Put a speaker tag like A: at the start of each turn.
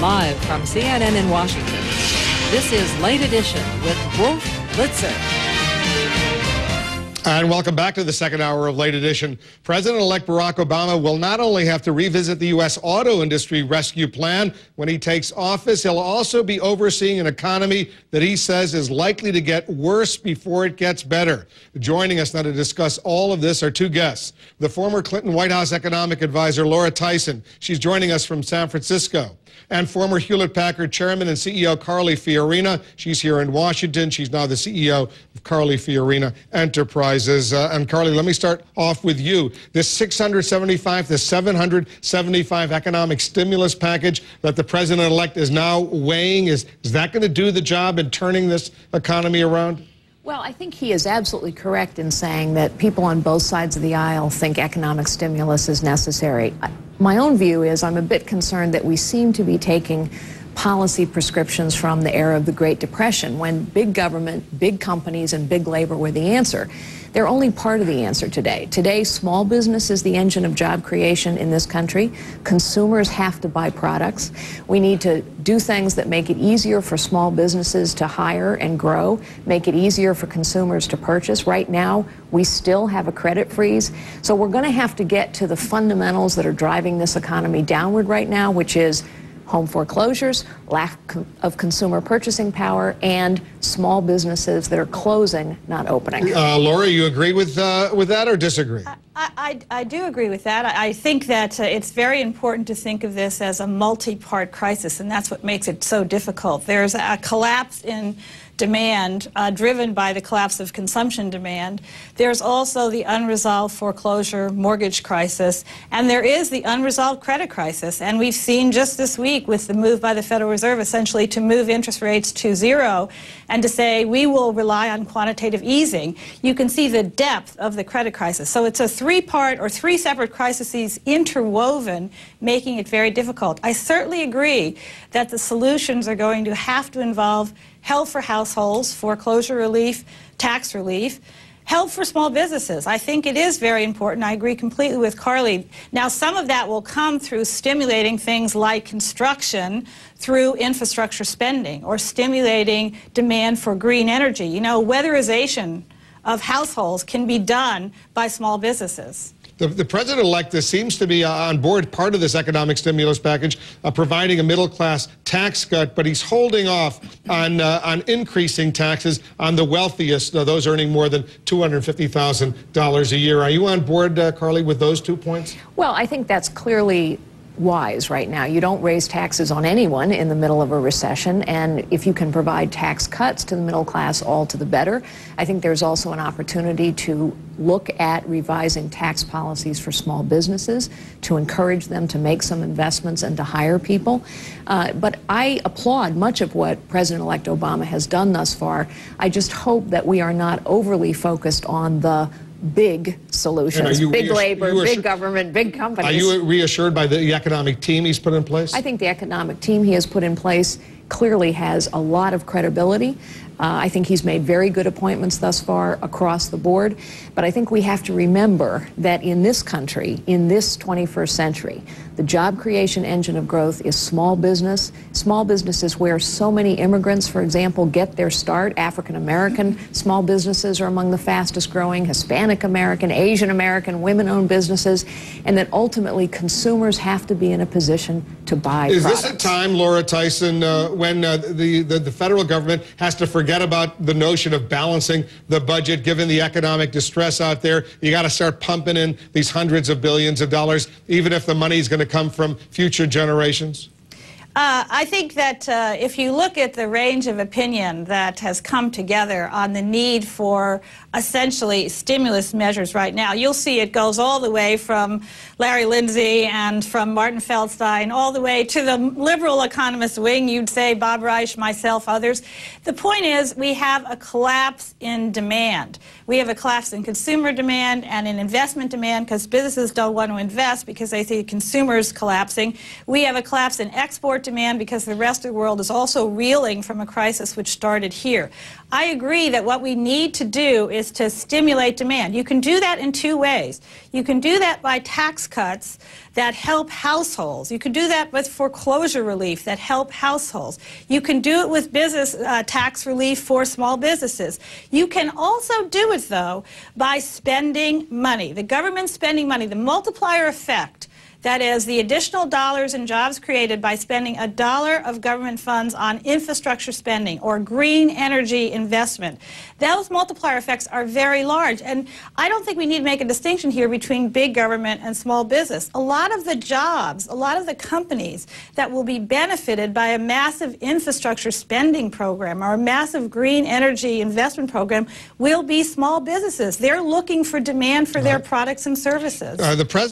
A: Live from CNN in Washington, this is Late Edition with Wolf Blitzer.
B: And welcome back to the second hour of Late Edition. President-elect Barack Obama will not only have to revisit the U.S. auto industry rescue plan when he takes office, he'll also be overseeing an economy that he says is likely to get worse before it gets better. Joining us now to discuss all of this are two guests. The former Clinton White House economic advisor, Laura Tyson. She's joining us from San Francisco. And former Hewlett-Packard chairman and CEO Carly Fiorina. She's here in Washington. She's now the CEO of Carly Fiorina Enterprises. And Carly, let me start off with you. This 675 to 775 economic stimulus package that the president-elect is now weighing, is that going to do the job in turning this economy around?
C: Well, I think he is absolutely correct in saying that people on both sides of the aisle think economic stimulus is necessary. My own view is I'm a bit concerned that we seem to be taking policy prescriptions from the era of the Great Depression, when big government, big companies, and big labor were the answer. They're only part of the answer today. Today, small business is the engine of job creation in this country. Consumers have to buy products. We need to do things that make it easier for small businesses to hire and grow, make it easier for consumers to purchase. Right now, we still have a credit freeze. So we're going to have to get to the fundamentals that are driving this economy downward right now, which is home foreclosures, lack of consumer purchasing power, and small businesses that are closing, not opening.
B: Laura, you agree with that or disagree?
D: I do agree with that. I think that it's very important to think of this as a multi-part crisis, and that's what makes it so difficult. There's a collapse in demand driven by the collapse of consumption demand. There's also the unresolved foreclosure mortgage crisis, and there is the unresolved credit crisis. And we've seen just this week with the move by the Federal Reserve essentially to move interest rates to zero and to say we will rely on quantitative easing. You can see the depth of the credit crisis. So it's a three-part or three separate crises interwoven, making it very difficult. I certainly agree that the solutions are going to have to involve help for households, foreclosure relief, tax relief, help for small businesses. I think it is very important. I agree completely with Carly. Now, some of that will come through stimulating things like construction through infrastructure spending or stimulating demand for green energy. You know, weatherization of households can be done by small businesses.
B: The president-elect seems to be on board part of this economic stimulus package, providing a middle-class tax cut, but he's holding off on increasing taxes on the wealthiest, those earning more than $250,000 a year. Are you on board, Carly, with those 2 points?
C: Well, I think that's clearly wise right now. You don't raise taxes on anyone in the middle of a recession, and if you can provide tax cuts to the middle class, all to the better. I think there's also an opportunity to look at revising tax policies for small businesses, to encourage them to make some investments and to hire people. But I applaud much of what President-elect Obama has done thus far. I just hope that we are not overly focused on the big solutions, big labor, big government, big companies.
B: Are you reassured by the economic team he's put in place?
C: I think the economic team he has put in place clearly has a lot of credibility. I think he's made very good appointments thus far across the board. But I think we have to remember that in this country, in this 21st century, the job creation engine of growth is small business. Small businesses where so many immigrants, for example, get their start. African American small businesses are among the fastest growing, Hispanic American, Asian American, women-owned businesses, and that ultimately consumers have to be in a position to buy products.
B: Is this a time, Laura Tyson, when the federal government has to forget about the notion of balancing the budget, given the economic distress out there? You got to start pumping in these hundreds of billions of dollars, even if the money is going to come from future generations?
D: I think that if you look at the range of opinion that has come together on the need for essentially stimulus measures right now, you'll see it goes all the way from Larry Lindsay and from Martin Feldstein all the way to the liberal economist wing, you'd say Bob Reich, myself, others. The point is we have a collapse in demand. We have a collapse in consumer demand and in investment demand because businesses don't want to invest because they see consumers collapsing. We have a collapse in export demand because the rest of the world is also reeling from a crisis which started here. I agree that what we need to do is to stimulate demand. You can do that in two ways. You can do that by tax cuts that help households. You can do that with foreclosure relief that help households. You can do it with business tax relief for small businesses. You can also do it, though, by spending money. The government spending money, the multiplier effect, that is, the additional dollars and jobs created by spending $1 of government funds on infrastructure spending or green energy investment. Those multiplier effects are very large. And I don't think we need to make a distinction here between big government and small business. A lot of the jobs, a lot of the companies that will be benefited by a massive infrastructure spending program or a massive green energy investment program will be small businesses. They're looking for demand for their products and services.
B: The president